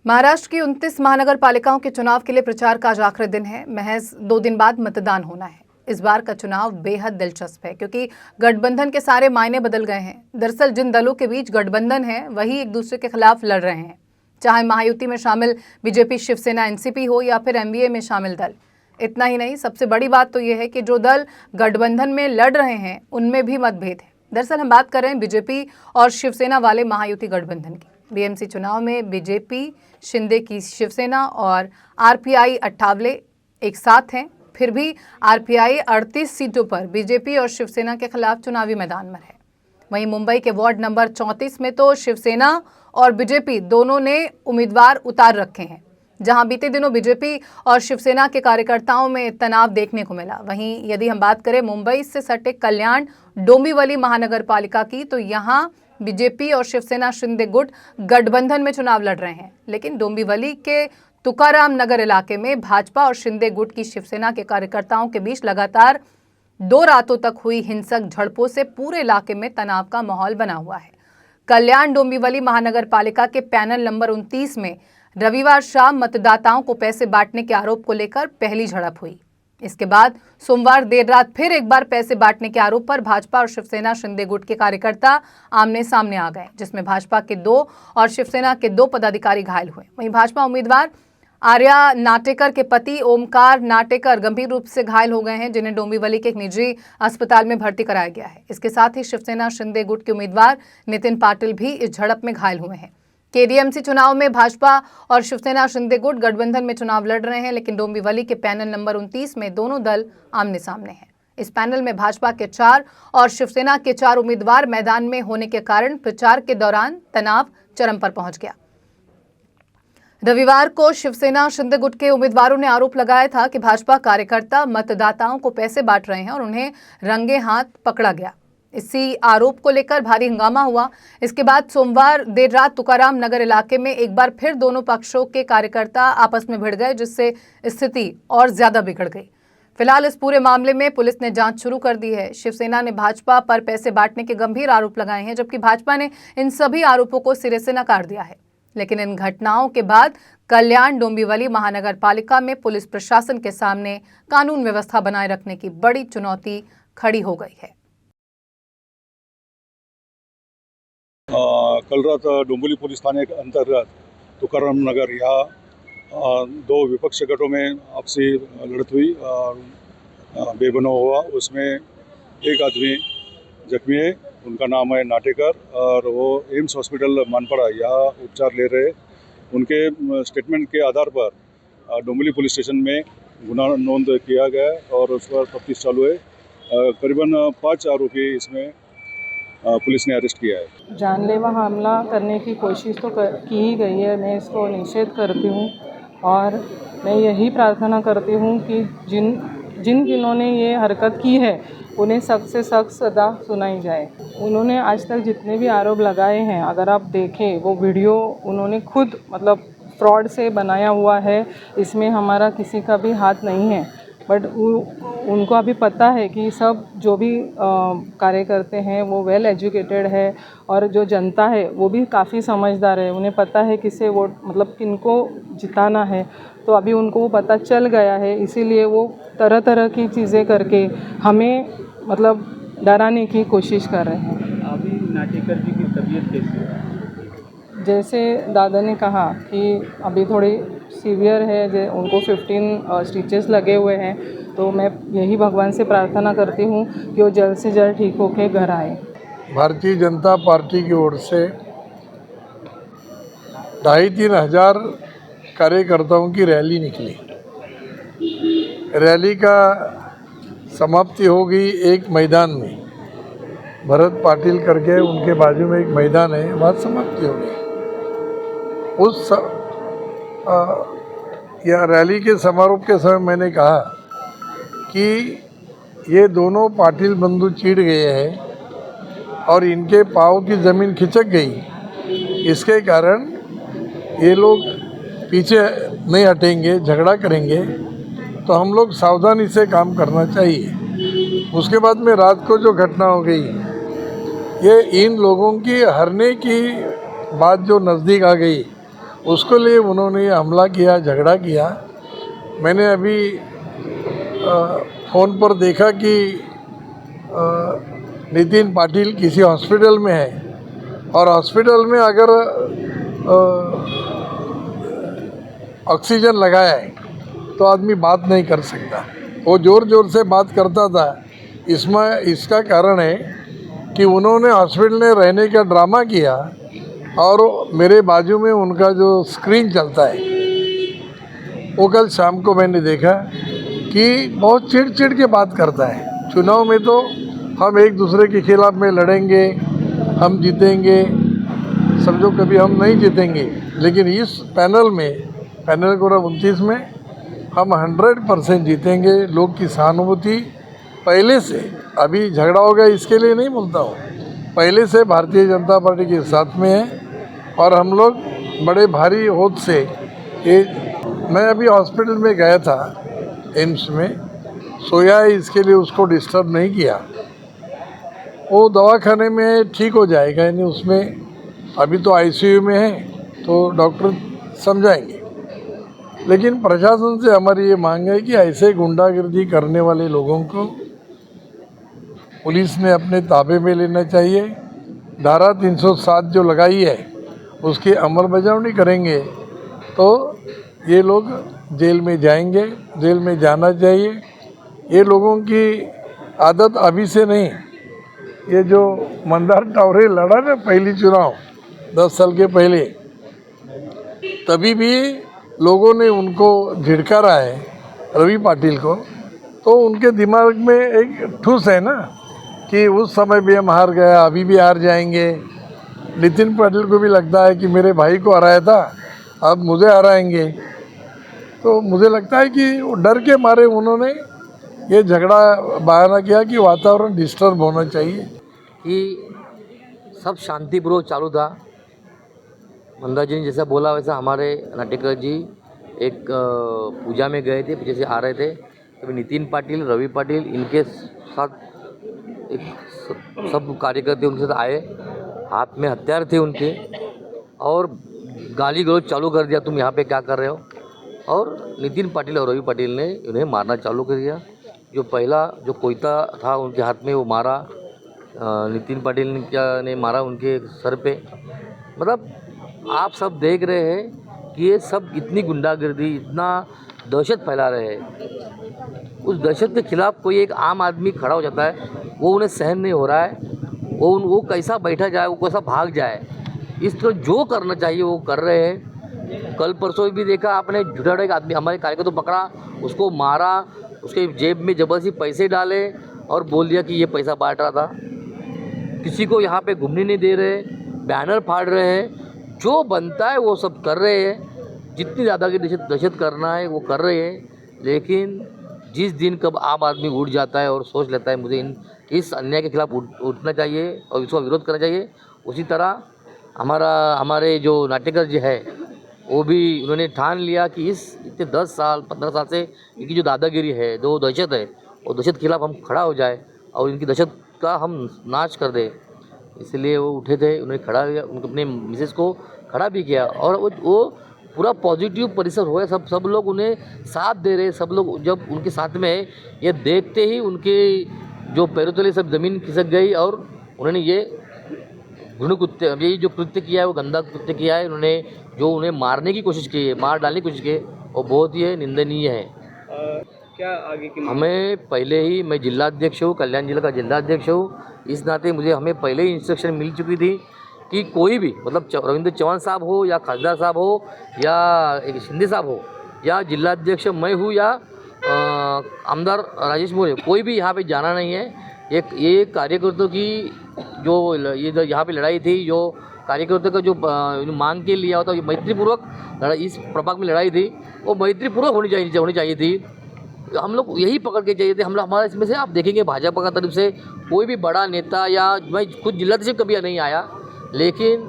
महाराष्ट्र की 29 महानगर पालिकाओं के चुनाव के लिए प्रचार का आज आखिरी दिन है। महज 2 दिन बाद मतदान होना है। इस बार का चुनाव बेहद दिलचस्प है क्योंकि गठबंधन के सारे मायने बदल गए हैं। दरअसल जिन दलों के बीच गठबंधन है वही एक दूसरे के खिलाफ लड़ रहे हैं, चाहे महायुति में शामिल बीजेपी, शिवसेना, एनसीपी हो या फिर एनडीए में शामिल दल। इतना ही नहीं, सबसे बड़ी बात तो यह है कि जो दल गठबंधन में लड़ रहे हैं उनमें भी मतभेद है। दरअसल हम बात कर रहे हैं बीजेपी और शिवसेना वाले महायुति गठबंधन की। बीएमसी चुनाव में बीजेपी, शिंदे की शिवसेना और आरपीआई अट्ठावले एक साथ हैं। फिर भी आरपीआई 38 सीटों पर बीजेपी और शिवसेना के खिलाफ चुनावी मैदान में है। वहीं मुंबई के वार्ड नंबर 34 में तो शिवसेना और बीजेपी दोनों ने उम्मीदवार उतार रखे हैं, जहां बीते दिनों बीजेपी और शिवसेना के कार्यकर्ताओं में तनाव देखने को मिला। वहीं यदि हम बात करें मुंबई से सटे कल्याण डोंबिवली महानगर पालिका की, तो यहां बीजेपी और शिवसेना शिंदे गुट गठबंधन में चुनाव लड़ रहे हैं, लेकिन डोंबिवली के तुकाराम नगर इलाके में भाजपा और शिंदे गुट की शिवसेना के कार्यकर्ताओं के बीच लगातार 2 रातों तक हुई हिंसक झड़पों से पूरे इलाके में तनाव का माहौल बना हुआ है। कल्याण डोंबिवली महानगर पालिका के पैनल नंबर 29 में रविवार शाम मतदाताओं को पैसे बांटने के आरोप को लेकर पहली झड़प हुई। इसके बाद सोमवार देर रात फिर एक बार पैसे बांटने के आरोप पर भाजपा और शिवसेना शिंदे गुट के कार्यकर्ता आमने सामने आ गए, जिसमें भाजपा के 2 और शिवसेना के 2 पदाधिकारी घायल हुए। वहीं भाजपा उम्मीदवार आर्या नाटेकर के पति ओमकार नाटेकर गंभीर रूप से घायल हो गए हैं, जिन्हें डोंबिवली के एक निजी अस्पताल में भर्ती कराया गया है। इसके साथ ही शिवसेना शिंदे गुट के उम्मीदवार नितिन पाटिल भी इस झड़प में घायल हुए हैं। केडीएमसी चुनाव में भाजपा और शिवसेना शिंदे गुट गठबंधन में चुनाव लड़ रहे हैं, लेकिन डोंबिवली के पैनल नंबर 29 में दोनों दल आमने सामने हैं। इस पैनल में भाजपा के 4 और शिवसेना के 4 उम्मीदवार मैदान में होने के कारण प्रचार के दौरान तनाव चरम पर पहुंच गया। रविवार को शिवसेना शिंदे गुट के उम्मीदवारों ने आरोप लगाया था कि भाजपा कार्यकर्ता मतदाताओं को पैसे बांट रहे हैं और उन्हें रंगे हाथ पकड़ा गया। इसी आरोप को लेकर भारी हंगामा हुआ। इसके बाद सोमवार देर रात तुकाराम नगर इलाके में एक बार फिर दोनों पक्षों के कार्यकर्ता आपस में भिड़ गए, जिससे स्थिति और ज्यादा बिगड़ गई। फिलहाल इस पूरे मामले में पुलिस ने जांच शुरू कर दी है। शिवसेना ने भाजपा पर पैसे बांटने के गंभीर आरोप लगाए हैं, जबकि भाजपा ने इन सभी आरोपों को सिरे से नकार दिया है। लेकिन इन घटनाओं के बाद कल्याण डोंबिवली महानगर पालिका में पुलिस प्रशासन के सामने कानून व्यवस्था बनाए रखने की बड़ी चुनौती खड़ी हो गई है। कल रात डोंबिवली पुलिस थाने के अंतर्गत तुकाराम नगर यहाँ 2 विपक्ष गठों में आपसी लड़त हुई और बेबनाव हुआ। उसमें एक आदमी जख्मी है, उनका नाम है नाटेकर और वो एम्स हॉस्पिटल मानपड़ा यहाँ उपचार ले रहे। उनके स्टेटमेंट के आधार पर डोंबिवली पुलिस स्टेशन में गुना नोंद किया गया और उस पर तफ्तीश चालू है। करीबन 5 आरोपी इसमें पुलिस ने अरेस्ट किया है। जानलेवा हमला करने की कोशिश तो की ही गई है। मैं इसको निषेध करती हूँ और मैं यही प्रार्थना करती हूँ कि जिन्होंने ये हरकत की है उन्हें सख्त से सख्त सज़ा सुनाई जाए। उन्होंने आज तक जितने भी आरोप लगाए हैं, अगर आप देखें वो वीडियो उन्होंने खुद फ्रॉड से बनाया हुआ है। इसमें हमारा किसी का भी हाथ नहीं है, बट उनको अभी पता है कि सब जो भी कार्य करते हैं वो वेल एजुकेटेड है और जो जनता है वो भी काफ़ी समझदार है। उन्हें पता है किसे वोट किनको जिताना है, तो अभी उनको वो पता चल गया है। इसीलिए वो तरह तरह की चीज़ें करके हमें डराने की कोशिश कर रहे हैं। अभी नाटेकर जी की तबीयत कैसी है? जैसे दादा ने कहा कि अभी थोड़ी सीवियर है, उनको 15 स्टिचेस लगे हुए हैं, तो मैं यही भगवान से प्रार्थना करती हूँ कि वो जल्द से जल्द ठीक होकर घर आए। भारतीय जनता पार्टी की ओर से 2,500-3 हज़ार कार्यकर्ताओं की रैली निकली। रैली का समाप्ति हो गई एक मैदान में, भरत पाटिल करके उनके बाजू में एक मैदान है, वहाँ समाप्ति हो गई। या रैली के समारोह के समय मैंने कहा कि ये दोनों पाटिल बंधु चिढ़ गए हैं और इनके पाँव की ज़मीन खिसक गई। इसके कारण ये लोग पीछे नहीं हटेंगे, झगड़ा करेंगे, तो हम लोग सावधानी से काम करना चाहिए। उसके बाद में रात को जो घटना हो गई, ये इन लोगों की हारने की बात जो नज़दीक आ गई, उसके लिए उन्होंने हमला किया, झगड़ा किया। मैंने अभी फ़ोन पर देखा कि नितिन पाटिल किसी हॉस्पिटल में है और हॉस्पिटल में अगर ऑक्सीजन लगाया है तो आदमी बात नहीं कर सकता। वो ज़ोर ज़ोर से बात करता था। इसमें इसका कारण है कि उन्होंने हॉस्पिटल में रहने का ड्रामा किया और मेरे बाजू में उनका जो स्क्रीन चलता है वो कल शाम को मैंने देखा कि बहुत चिढ़ के बात करता है। चुनाव में तो हम एक दूसरे के खिलाफ में लड़ेंगे, हम जीतेंगे, समझो कभी हम नहीं जीतेंगे, लेकिन इस पैनल को 29 में हम 100% जीतेंगे। लोग की सहानुभूति पहले से, अभी झगड़ा हो गया इसके लिए नहीं बोलता हूँ, पहले से भारतीय जनता पार्टी के साथ में है और हम लोग बड़े भारी होद से ये। मैं अभी हॉस्पिटल में गया था, एम्स में सोया है, इसके लिए उसको डिस्टर्ब नहीं किया। वो दवाखाने में ठीक हो जाएगा, यानी उसमें अभी तो आईसीयू में है तो डॉक्टर समझाएंगे। लेकिन प्रशासन से हमारी ये मांग है कि ऐसे गुंडागर्दी करने वाले लोगों को पुलिस ने अपने ताबे में लेना चाहिए। धारा 307 जो लगाई है उसकी अमलबजावनी करेंगे तो ये लोग जेल में जाएंगे, जेल में जाना चाहिए। ये लोगों की आदत अभी से नहीं, ये जो मंदार टावरे लड़ा ना पहली चुनाव 10 साल के पहले, तभी भी लोगों ने उनको झिड़कारा है रवि पाटिल को, तो उनके दिमाग में एक ठूस है ना कि उस समय भी हम हार गया, अभी भी हार जाएंगे। नितिन पाटिल को भी लगता है कि मेरे भाई को हराया था, अब मुझे हराएंगे। तो मुझे लगता है कि डर के मारे उन्होंने ये झगड़ा बहाना किया कि वातावरण डिस्टर्ब होना चाहिए। कि सब शांतिपूर्वक चालू था। मंदा जी ने जैसा बोला वैसा हमारे नाटेकर जी एक पूजा में गए थे, पीछे से आ रहे थे, तभी नितिन पाटिल, रवि पाटिल इनके साथ एक सब कार्यकर्ता उनके साथ आए, हाथ में हथियार थे उनके और गाली गलौज चालू कर दिया, तुम यहाँ पे क्या कर रहे हो। और नितिन पाटिल और रवि पाटिल ने उन्हें मारना चालू कर दिया। जो पहला जो कोयता था उनके हाथ में वो मारा, नितिन पाटिल ने मारा उनके सर पे। मतलब आप सब देख रहे हैं कि ये सब इतनी गुंडागर्दी, इतना दहशत फैला रहे हैं। उस दहशत के खिलाफ कोई एक आम आदमी खड़ा हो जाता है, वो उन्हें सहन नहीं हो रहा है, वो कैसा बैठा जाए, वो कैसा भाग जाए। इस तरह जो करना चाहिए वो कर रहे हैं। कल परसों भी देखा आपने, झूठा एक आदमी हमारे कार्यकर्ता को पकड़ा, उसको मारा, उसके जेब में ज़बरदस्ती पैसे डाले और बोल दिया कि ये पैसा बांट रहा था। किसी को यहाँ पे घूमने नहीं दे रहे, बैनर फाड़ रहे हैं, जो बनता है वो सब कर रहे हैं। जितनी ज़्यादा की दहशत करना है वो कर रहे हैं। लेकिन जिस दिन कब आम आदमी उठ जाता है और सोच लेता है मुझे इस अन्याय के खिलाफ उठना चाहिए और इसका विरोध करना चाहिए, उसी तरह हमारे जो नाट्यकर जी है वो भी उन्होंने ठान लिया कि इतने 10 साल 15 साल से इनकी जो दादागिरी है, जो दहशत है, वो दहशत के खिलाफ हम खड़ा हो जाए और इनकी दहशत का हम नाश कर दें। इसलिए वो उठे थे, उन्होंने खड़ा किया, उनको अपने मिसेस को खड़ा भी किया और वो पूरा पॉजिटिव परिसर हुआ। सब लोग उन्हें साथ दे रहे। सब लोग जब उनके साथ में है, ये देखते ही उनके जो पैरों तले सब ज़मीन खिसक गई और उन्होंने ये घृण्य कृत्य, ये जो कृत्य किया है वो गंदा कृत्य किया है। उन्होंने जो उन्हें मारने की कोशिश की है, मार डालने की कोशिश की है, वो बहुत ही निंदनीय है। क्या आगे की हमें पहले ही, मैं जिलाध्यक्ष हूँ, कल्याण जिला का जिलाध्यक्ष हूँ, इस नाते हमें पहले ही इंस्ट्रक्शन मिल चुकी थी कि कोई भी, मतलब रविंद्र चौहान साहब हो या खासदार साहब हो या एक शिंदे साहब हो या जिलाध्यक्ष मैं हूँ या आमदार राजेश मोरे, कोई भी यहाँ पे जाना नहीं है। ये कार्यकर्ताओं की जो ये यहाँ पे लड़ाई थी, जो कार्यकर्ता का जो मांग के लिया होता, मैत्रीपूर्वक लड़ाई, इस प्रभाग में लड़ाई थी, वो मैत्रीपूर्वक होनी चाहिए थी। हम लोग यही पकड़ के चाहिए थे। हम लोग, हमारे इसमें से आप देखेंगे भाजपा का तरफ से कोई भी बड़ा नेता या मैं खुद जिलाध्यक्ष कभी नहीं आया, लेकिन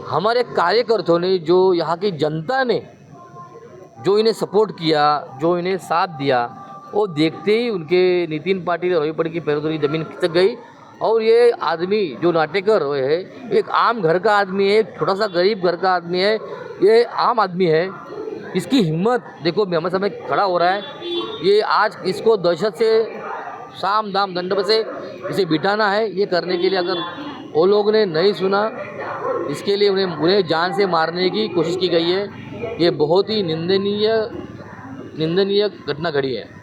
हमारे कार्यकर्ताओं ने, जो यहाँ की जनता ने जो इन्हें सपोर्ट किया, जो इन्हें साथ दिया, वो देखते ही उनके नितिन पाटिल और रवि पाटिल की पैरों तले ज़मीन खिसक गई और ये आदमी जो नाटेकर है एक आम घर का आदमी है, एक छोटा सा गरीब घर का आदमी है, ये आम आदमी है। इसकी हिम्मत देखो हमारे सामने खड़ा हो रहा है। ये आज इसको दहशत से साम दाम दंड से इसे बिठाना है। ये करने के लिए अगर वो लोग ने नहीं सुना, इसके लिए उन्हें जान से मारने की कोशिश की गई है। ये बहुत ही निंदनीय घटना घड़ी है।